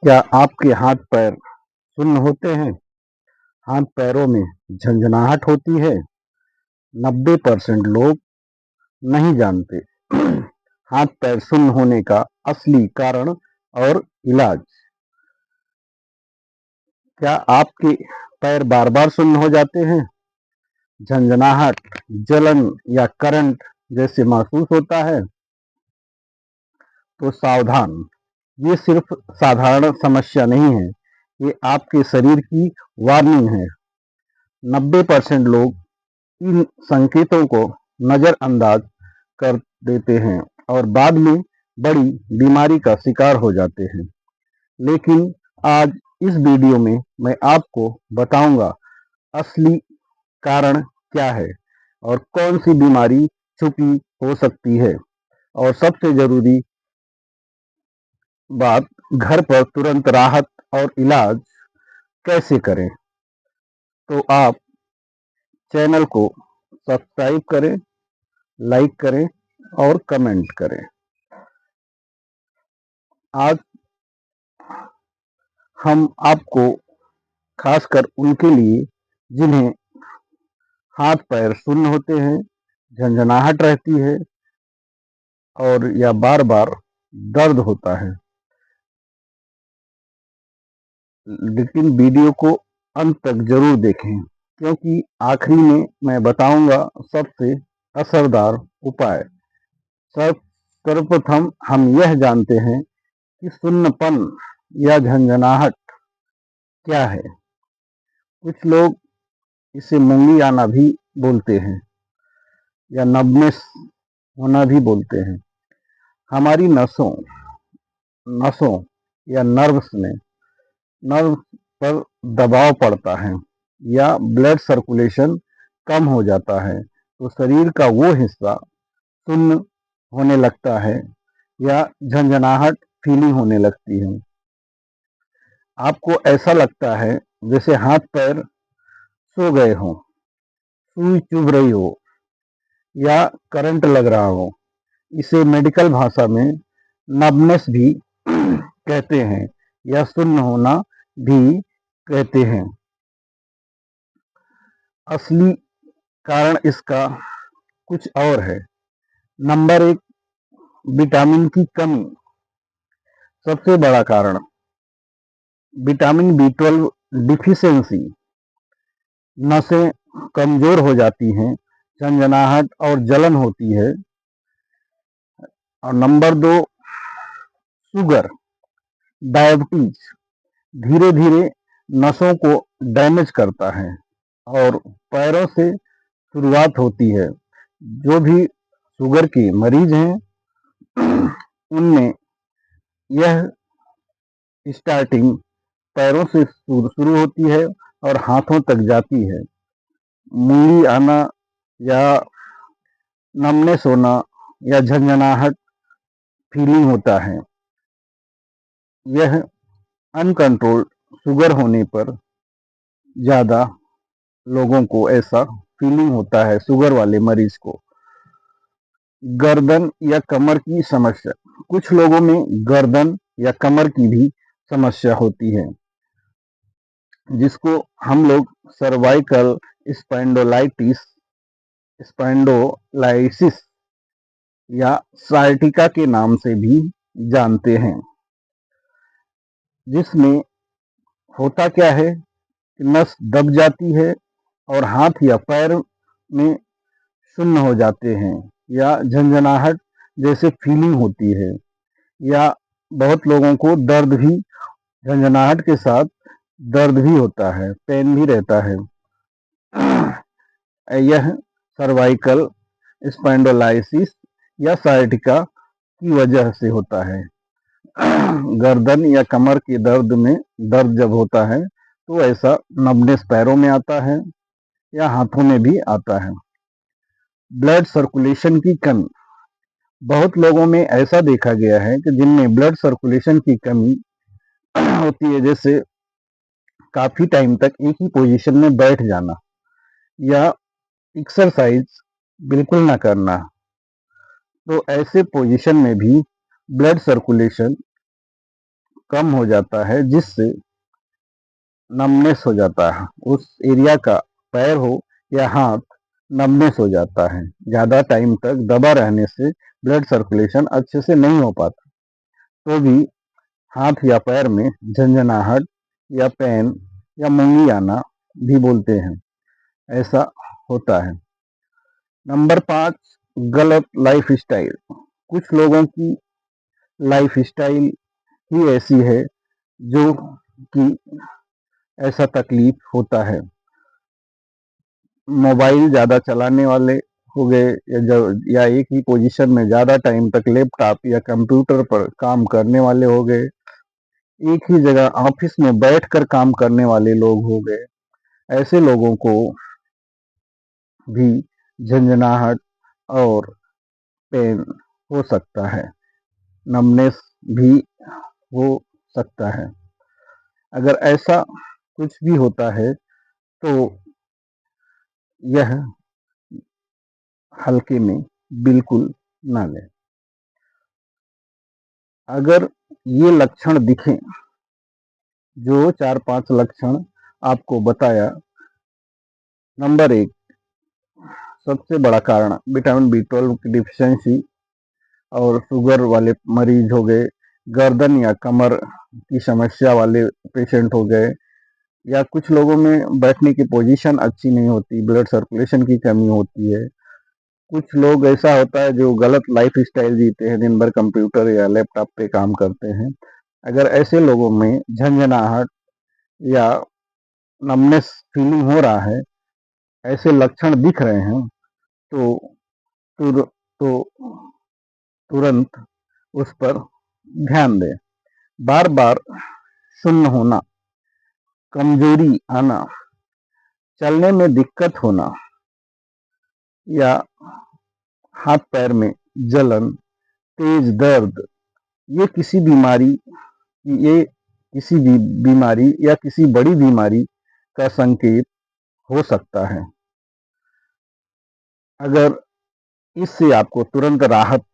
क्या आपके हाथ पैर सुन्न होते हैं? हाथ पैरों में झंझनाहट होती है? 90% लोग नहीं जानते हाथ पैर सुन्न होने का असली कारण और इलाज। क्या आपके पैर बार बार सुन्न हो जाते हैं? झंझनाहट, जलन या करंट जैसे महसूस होता है? तो सावधान, ये सिर्फ साधारण समस्या नहीं है, ये आपके शरीर की वार्निंग है। 90% लोग इन संकेतों को नजरअंदाज कर देते हैं और बाद में बड़ी बीमारी का शिकार हो जाते हैं। लेकिन आज इस वीडियो में मैं आपको बताऊंगा असली कारण क्या है और कौन सी बीमारी छुपी हो सकती है, और सबसे जरूरी बात, घर पर तुरंत राहत और इलाज कैसे करें। तो आप चैनल को सब्सक्राइब करें, लाइक करें और कमेंट करें। आज हम आपको खासकर उनके लिए जिन्हें हाथ पैर सुन्न होते हैं, झंझनाहट रहती है और या बार बार दर्द होता है, लेकिन वीडियो को अंत तक जरूर देखें, क्योंकि आखिरी में मैं बताऊंगा सबसे असरदार उपाय। सर्वप्रथम हम यह जानते हैं कि सुन्नपन या झंझनाहट क्या है। कुछ लोग इसे मूंगी आना भी बोलते हैं या नब्बनेस होना भी बोलते हैं। हमारी नसों नसों या नर्व्स पर दबाव पड़ता है या ब्लड सर्कुलेशन कम हो जाता है, तो शरीर का वो हिस्सा सुन्न होने लगता है या झंझनाहट फीलिंग होने लगती है। आपको ऐसा लगता है जैसे हाथ पैर सो गए हों, सुई चुभ रही हो या करंट लग रहा हो। इसे मेडिकल भाषा में नब्बनेस भी कहते हैं या सुन्न होना भी कहते हैं। असली कारण इसका कुछ और है। नंबर एक, विटामिन की कमी। सबसे बड़ा कारण विटामिन B12 डिफिशियंसी। नसें कमजोर हो जाती हैं, झंझनाहट और जलन होती है। और नंबर दो, शुगर, डायबिटीज धीरे धीरे नसों को डैमेज करता है और पैरों से शुरुआत होती है। जो भी शुगर के मरीज हैं उनमें यह स्टार्टिंग पैरों से शुरू होती है और हाथों तक जाती है। मूली आना या नमनेस होना या झंझनाहट फीलिंग होता है। यह अनकंट्रोल्ड शुगर होने पर ज़्यादा लोगों को ऐसा फीलिंग होता है, शुगर वाले मरीज को। गर्दन या कमर की समस्या। कुछ लोगों में गर्दन या कमर की भी समस्या होती है, जिसको हम लोग सर्वाइकल स्पॉन्डिलोलाइसिस या साइटिका के नाम से भी जानते हैं। जिसमें होता क्या है कि नस दब जाती है और हाथ या पैर में सुन्न हो जाते हैं या झंझनाहट जैसे फीलिंग होती है, या बहुत लोगों को दर्द भी, झंझनाहट के साथ दर्द भी होता है, पेन भी रहता है। यह सर्वाइकल स्पॉन्डिलोलाइसिस या साइटिका की वजह से होता है। गर्दन या कमर के दर्द जब होता है तो ऐसा नब्बनेस पैरों में आता है या हाथों में भी आता है। ब्लड सर्कुलेशन की कमी। बहुत लोगों में ऐसा देखा गया है कि जिनमें ब्लड सर्कुलेशन की कमी होती है, जैसे काफी टाइम तक एक ही पोजीशन में बैठ जाना या एक्सरसाइज बिल्कुल ना करना, तो ऐसे पोजीशन में भी ब्लड सर्कुलेशन कम हो जाता है, जिससे नमनेस हो जाता है। उस एरिया का पैर हो या हाथ नमनेस हो जाता है। ज़्यादा टाइम तक दबा रहने से ब्लड सर्कुलेशन अच्छे से नहीं हो पाता। तो भी हाथ या पैर में झंझनाहट या पेन या मूंगी आना भी बोलते हैं, ऐसा होता है। नंबर 5, गलत लाइफ स्टाइल। कुछ लोगों की लाइफ स्टाइल ही ऐसी है जो कि ऐसा तकलीफ होता है। मोबाइल ज़्यादा चलाने वाले हो गए, या एक ही पोजीशन में ज़्यादा टाइम तक लैपटॉप या कंप्यूटर पर काम करने वाले हो गए, एक ही जगह ऑफिस में बैठकर काम करने वाले लोग हो गए। ऐसे लोगों को भी झंझनाहट और पेन हो सकता है, नमनेस भी हो सकता है। अगर ऐसा कुछ भी होता है तो यह हल्के में बिल्कुल ना लें। अगर ये लक्षण दिखें, जो 4-5 लक्षण आपको बताया, नंबर 1, सबसे बड़ा कारण विटामिन B12 की डिफिशियंसी और शुगर वाले मरीज हो गए, गर्दन या कमर की समस्या वाले पेशेंट हो गए, या कुछ लोगों में बैठने की पोजीशन अच्छी नहीं होती, ब्लड सर्कुलेशन की कमी होती है। कुछ लोग ऐसा होता है जो गलत लाइफ स्टाइल जीते हैं, दिन भर कंप्यूटर या लैपटॉप पे काम करते हैं। अगर ऐसे लोगों में झंझनाहट या नमनेस फीलिंग हो रहा है, ऐसे लक्षण दिख रहे हैं, तो तुर, तो तुरंत उस पर ध्यान दें। बार बार सुन्न होना, कमजोरी आना, चलने में दिक्कत होना, या हाथ पैर में जलन, तेज दर्द, ये किसी बीमारी ये किसी भी बीमारी या किसी बड़ी बीमारी का संकेत हो सकता है। अगर इससे आपको तुरंत राहत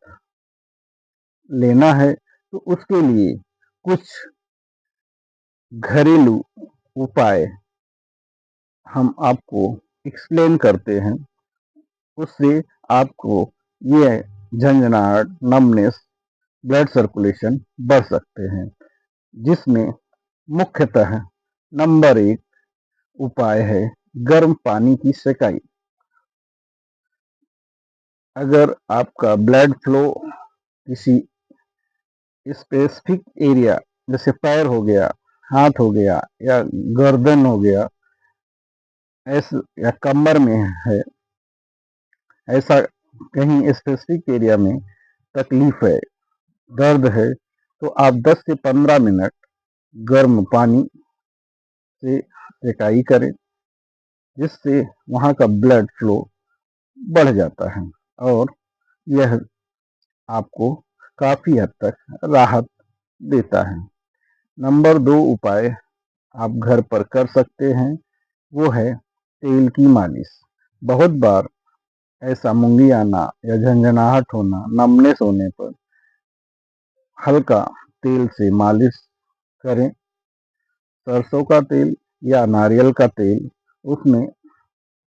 लेना है तो उसके लिए कुछ घरेलू उपाय हम आपको एक्सप्लेन करते हैं। उससे आपको ये झंझनाहट, नमनेस, ब्लड सर्कुलेशन बढ़ सकते हैं, जिसमें मुख्यतः नंबर 1 उपाय है गर्म पानी की सेकाई। अगर आपका ब्लड फ्लो किसी स्पेसिफिक एरिया, जैसे पैर हो गया, हाथ हो गया, या गर्दन हो गया, ऐसे या कमर में है, ऐसा कहीं स्पेसिफिक एरिया में तकलीफ है, दर्द है, तो आप 10 से 15 मिनट गर्म पानी से सेकाई करें, जिससे वहाँ का ब्लड फ्लो बढ़ जाता है और यह आपको काफ़ी हद तक राहत देता है। नंबर 2 उपाय आप घर पर कर सकते हैं, वो है तेल की मालिश। बहुत बार ऐसा मूंगी आना या झंझनाहट होना, नमनेस होने पर हल्का तेल से मालिश करें। सरसों का तेल या नारियल का तेल, उसमें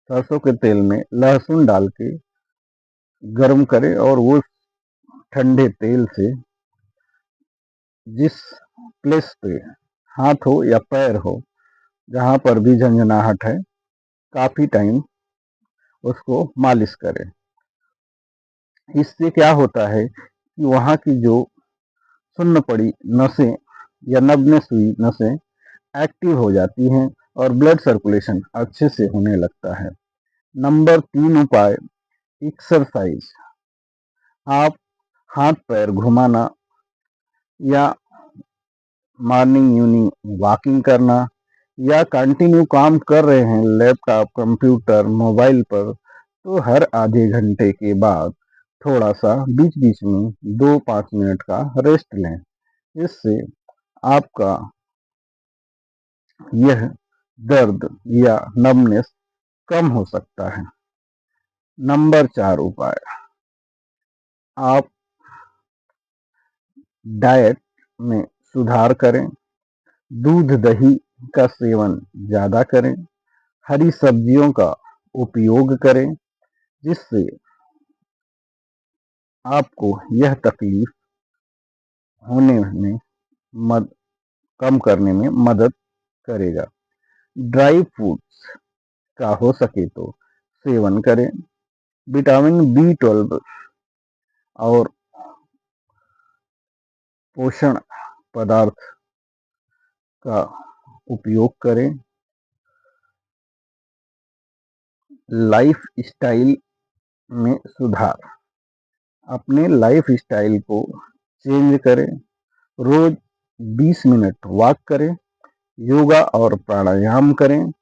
सरसों के तेल में लहसुन डाल के गर्म करें और वो ठंडे तेल से जिस प्लेस पे, हाथ हो या पैर हो, जहाँ पर भी झंझनाहट है, काफ़ी टाइम उसको मालिश करें। इससे क्या होता है कि वहाँ की जो सुन्न पड़ी नसें या नब्बनेस हुई नसें एक्टिव हो जाती हैं और ब्लड सर्कुलेशन अच्छे से होने लगता है। नंबर 3 उपाय एक्सरसाइज। आप हाथ पैर घुमाना या मॉर्निंग इवनिंग वॉकिंग करना, या कंटिन्यू काम कर रहे हैं लैपटॉप, कंप्यूटर, मोबाइल पर, तो हर आधे घंटे के बाद थोड़ा सा बीच बीच में 2-5 मिनट का रेस्ट लें। इससे आपका यह दर्द या नमनेस कम हो सकता है। नंबर 4 उपाय, आप डाइट में सुधार करें, दूध दही का सेवन ज़्यादा करें, हरी सब्जियों का उपयोग करें, जिससे आपको यह तकलीफ होने में मद कम करने में मदद करेगा। ड्राई फ्रूट्स का हो सके तो सेवन करें। विटामिन B12 और पोषण पदार्थ का उपयोग करें। लाइफ स्टाइल में सुधार, अपने लाइफ स्टाइल को चेंज करें। रोज 20 मिनट वॉक करें, योगा और प्राणायाम करें,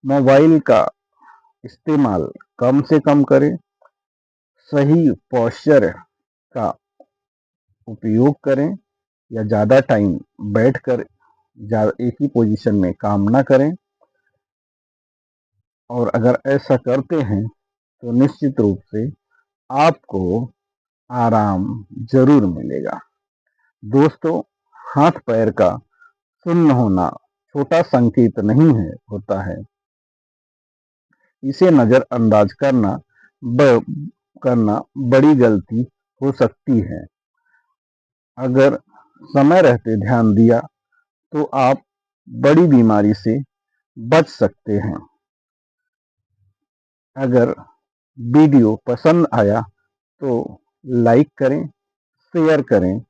मोबाइल का इस्तेमाल कम से कम करें, सही पोस्चर का उपयोग करें या ज़्यादा टाइम बैठकर एक ही पोजीशन में काम ना करें। और अगर ऐसा करते हैं तो निश्चित रूप से आपको आराम जरूर मिलेगा। दोस्तों, हाथ पैर का सुन्न होना छोटा संकेत नहीं होता है। इसे नजरअंदाज करना बड़ी गलती हो सकती है। अगर समय रहते ध्यान दिया तो आप बड़ी बीमारी से बच सकते हैं। अगर वीडियो पसंद आया तो लाइक करें, शेयर करें,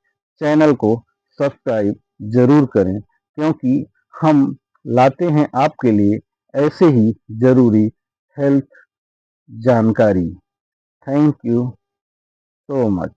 चैनल को सब्सक्राइब जरूर करें, क्योंकि हम लाते हैं आपके लिए ऐसे ही जरूरी हेल्थ जानकारी। Thank you so much.